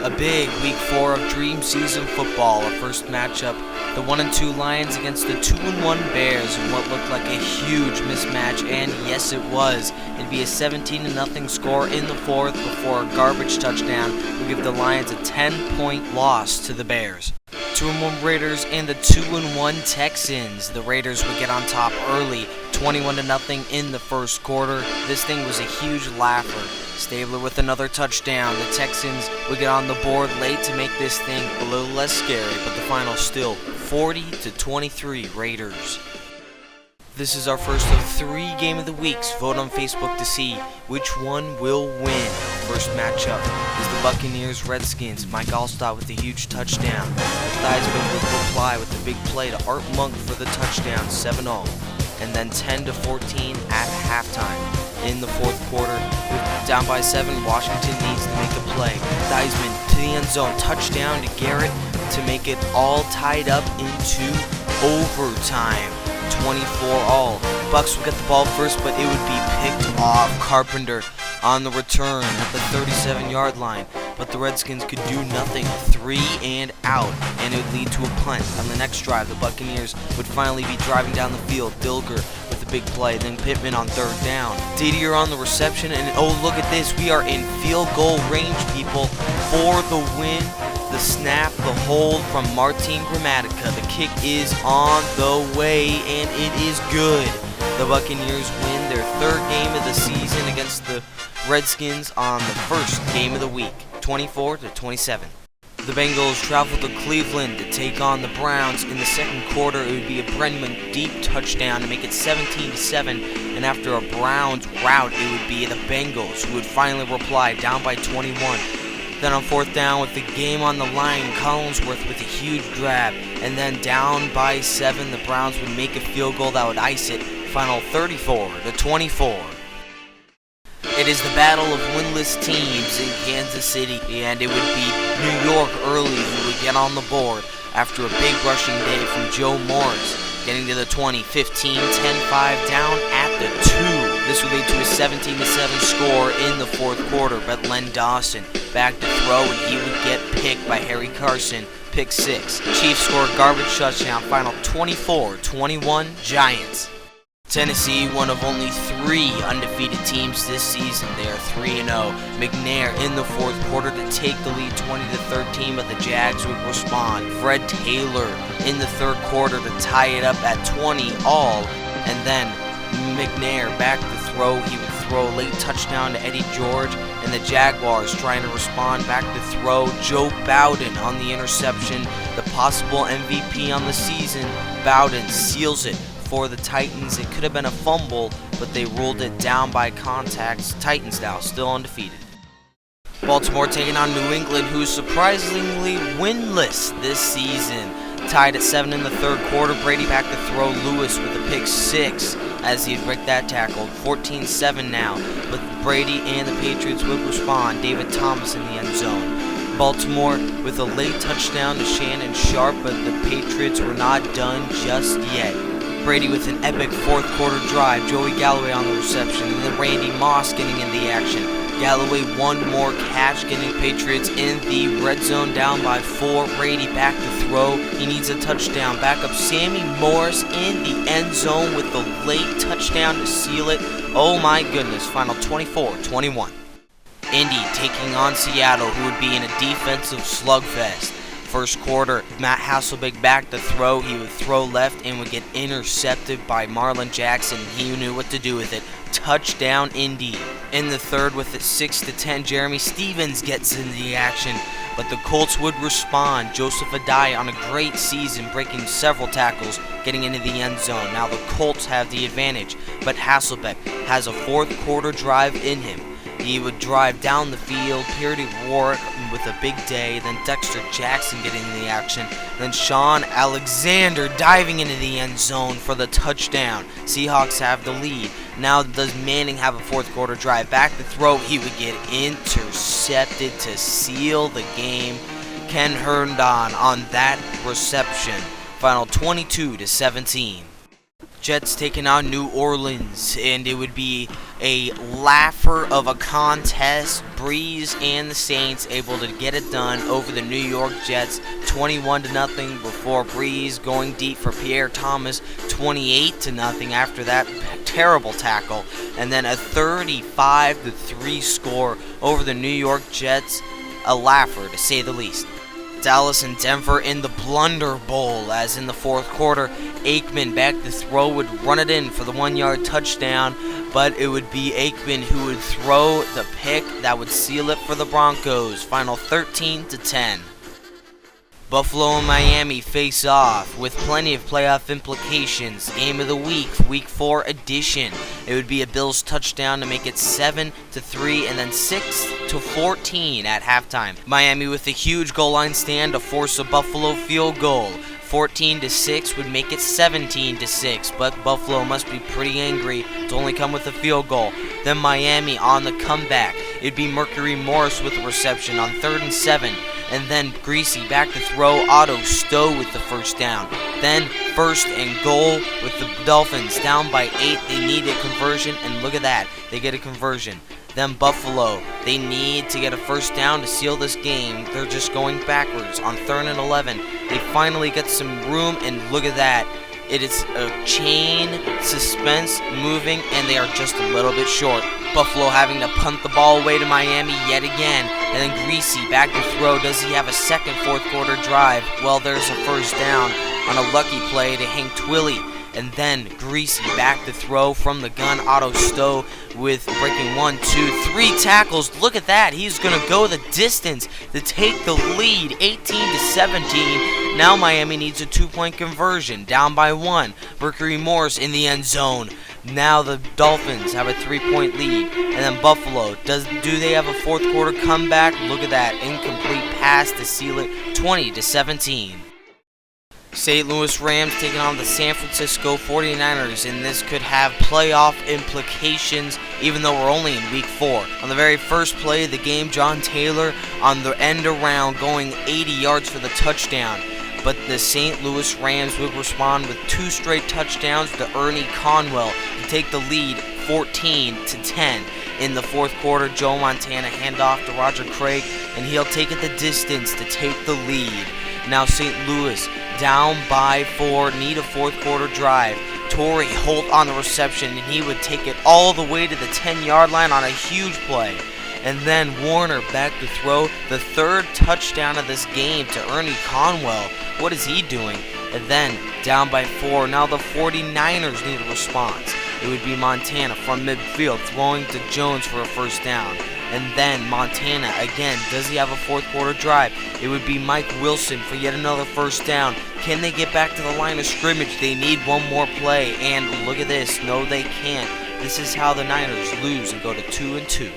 A big Week 4 of Dream Season football. Our first matchup, the 1-2 Lions against the 2-1 Bears in what looked like a huge mismatch, and yes it was. It'd be a 17-0 score in the fourth before a garbage touchdown would give the Lions a 10-point loss to the Bears. 2-1 Raiders and the 2-1 Texans. The Raiders would get on top early, 21-0 in the first quarter. This thing was a huge laugher. Stabler with another touchdown. The Texans would get on the board late to make this thing a little less scary, but the final still 40-23 Raiders. This is our first of 3 Game of the Weeks. Vote on Facebook to see which one will win. First matchup is the Buccaneers Redskins. Mike Allstott with a huge touchdown. Theismann would reply with a big play to Art Monk for the touchdown, 7-0. And then 10-14 at halftime. In the fourth quarter, down by 7, Washington needs to make a play. Theismann to the end zone, touchdown to Garrett to make it all tied up into overtime. 24-all. Bucs would get the ball first, but it would be picked off. Carpenter on the return at the 37-yard line, but the Redskins could do nothing. 3 and out, and it would lead to a punt. On the next drive, the Buccaneers would finally be driving down the field. Dilger with a big play, then Pittman on third down. Didier on the reception, and oh, look at this. We are in field goal range, people, for the win. The snap, the hold from Martin Gramatica. The kick is on the way, and it is good. The Buccaneers win their 3rd game of the season against the Redskins on the first game of the week, 24-27. The Bengals travel to Cleveland to take on the Browns. In the second quarter, it would be a Brennan deep touchdown to make it 17-7, and after a Browns rout, it would be the Bengals who would finally reply, down by 21. Then on 4th down with the game on the line, Collinsworth with a huge grab, and then down by 7, the Browns would make a field goal that would ice it. Final 34-24. It is the battle of winless teams in Kansas City, and it would be New York early who would get on the board after a big rushing day from Joe Morris, getting to the 20, 15, 10-5, down at the 2. This would lead to a 17-7 score in the fourth quarter, but Len Dawson back to throw, and he would get picked by Harry Carson, pick 6. Chiefs scored garbage touchdown, final 24-21 Giants. Tennessee, one of only 3 undefeated teams this season. They are 3-0. McNair in the fourth quarter to take the lead 20-13, but the Jags would respond. Fred Taylor in the third quarter to tie it up at 20-all, and then McNair back to throw. He would throw a late touchdown to Eddie George, and the Jaguars trying to respond back to throw. Joe Bowden on the interception, the possible MVP on the season. Bowden seals it for the Titans. It could have been a fumble, but they ruled it down by contacts. Titans now still undefeated. Baltimore taking on New England, who is surprisingly winless this season. Tied at 7 in the third quarter. Brady back to throw. Lewis with a pick 6 as he'd break that tackle. 14-7 now, but Brady and the Patriots would respond. David Thomas in the end zone. Baltimore with a late touchdown to Shannon Sharp, but the Patriots were not done just yet. Brady with an epic fourth quarter drive. Joey Galloway on the reception, and then Randy Moss getting in the action. Galloway one more catch, getting Patriots in the red zone, down by 4. Brady back to throw. He needs a touchdown. Back up Sammy Morris in the end zone with the late touchdown to seal it. Oh my goodness, final 24-21. Indy taking on Seattle, who would be in a defensive slugfest. First quarter, Matt Hasselbeck back to throw. He would throw left and would get intercepted by Marlon Jackson. He knew what to do with it. Touchdown Indy. In the third with it 6-10, Jeremy Stevens gets in the action, but the Colts would respond. Joseph Adai on a great season, breaking several tackles, getting into the end zone. Now the Colts have the advantage, but Hasselbeck has a fourth quarter drive in him. He would drive down the field. Purdy Warwick with a big day. Then Dexter Jackson getting in the action. Then Sean Alexander diving into the end zone for the touchdown. Seahawks have the lead. Now does Manning have a fourth quarter drive? Back to throw. He would get intercepted to seal the game. Ken Herndon on that reception. Final 22-17. Jets taking on New Orleans, and it would be a laugher of a contest. Breeze and the Saints able to get it done over the New York Jets, 21-0 before Breeze going deep for Pierre Thomas, 28-0 after that terrible tackle, and then a 35-3 score over the New York Jets, a laugher to say the least. Dallas and Denver in the Blunder Bowl, as in the fourth quarter, Aikman back to throw would run it in for the 1-yard touchdown, but it would be Aikman who would throw the pick that would seal it for the Broncos. Final 13-10. Buffalo and Miami face off with plenty of playoff implications. Game of the week, Week 4 edition. It would be a Bills touchdown to make it 7-3 and then 6-14 at halftime. Miami with a huge goal line stand to force a Buffalo field goal. 14-6 would make it 17-6, but Buffalo must be pretty angry to only come with a field goal. Then Miami on the comeback. It'd be Mercury Morris with the reception on 3rd and 7. And then Greasy back to throw, Otto Stowe with the first down. Then 1st and goal with the Dolphins down by 8. They need a conversion, and look at that, they get a conversion. Then Buffalo, they need to get a first down to seal this game. They're just going backwards on 3rd and 11. They finally get some room, and look at that. It is a chain suspense moving, and they are just a little bit short. Buffalo having to punt the ball away to Miami yet again. And then Greasy back to throw. Does he have a second fourth quarter drive? Well, there's a first down on a lucky play to Hank Twilly. And then Greasy back to throw from the gun. Otto Stowe with breaking 1, 2, 3 tackles. Look at that. He's going to go the distance to take the lead, 18-17. Now Miami needs a 2-point conversion, down by 1. Mercury Morris in the end zone. Now the Dolphins have a 3-point lead. And then Buffalo, do they have a fourth quarter comeback? Look at that, incomplete pass to seal it, 20-17. St. Louis Rams taking on the San Francisco 49ers, and this could have playoff implications even though we're only in Week 4. On the very first play of the game, John Taylor on the end around going 80 yards for the touchdown. But the St. Louis Rams would respond with 2 straight touchdowns to Ernie Conwell to take the lead 14-10. In the fourth quarter, Joe Montana handoff to Roger Craig, and he'll take it the distance to take the lead. Now St. Louis down by 4, need a fourth quarter drive. Torrey Holt on the reception, and he would take it all the way to the 10-yard line on a huge play. And then Warner back to throw the 3rd touchdown of this game to Ernie Conwell. What is he doing? And then down by 4, now the 49ers need a response. It would be Montana from midfield throwing to Jones for a first down. And then Montana again, does he have a fourth quarter drive? It would be Mike Wilson for yet another first down. Can they get back to the line of scrimmage? They need one more play, and look at this, no they can't. This is how the Niners lose and go to 2-2.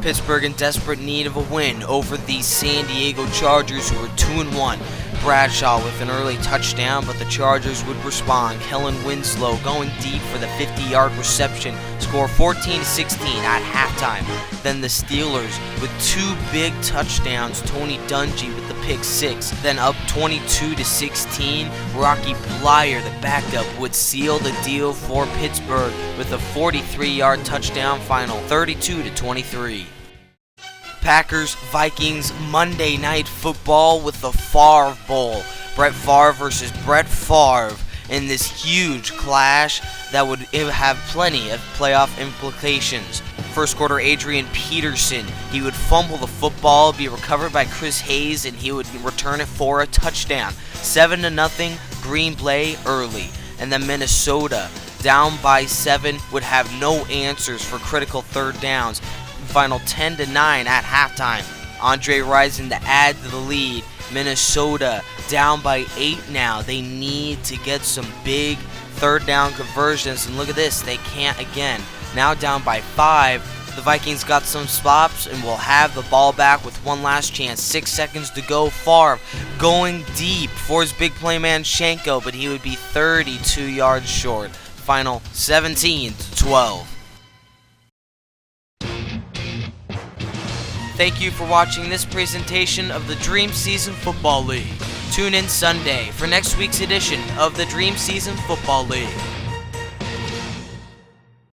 Pittsburgh in desperate need of a win over the San Diego Chargers, who were 2-1. Bradshaw with an early touchdown, but the Chargers would respond. Kellen Winslow going deep for the 50-yard reception, score 14-16 at halftime. Then the Steelers with 2 big touchdowns, Tony Dungy with the pick 6, then up 22-16. Rocky Bleier, the backup, would seal the deal for Pittsburgh with a 43-yard touchdown, final 32-23. Packers, Vikings, Monday Night Football with the Favre Bowl. Brett Favre versus Brett Favre in this huge clash that would have plenty of playoff implications. First quarter, Adrian Peterson, he would fumble the football, be recovered by Chris Hayes, and he would return it for a touchdown. 7-0, Green Bay early. And then Minnesota, down by 7, would have no answers for critical third downs. Final 10-9 at halftime. Andre Rison to add to the lead. Minnesota down by 8 now. They need to get some big third down conversions, and look at this, they can't again. Now down by 5. The Vikings got some stops and will have the ball back with one last chance. 6 seconds to go. Favre going deep for his big play man Shanko, but he would be 32 yards short. Final 17-12. Thank you for watching this presentation of the Dream Season Football League. Tune in Sunday for next week's edition of the Dream Season Football League.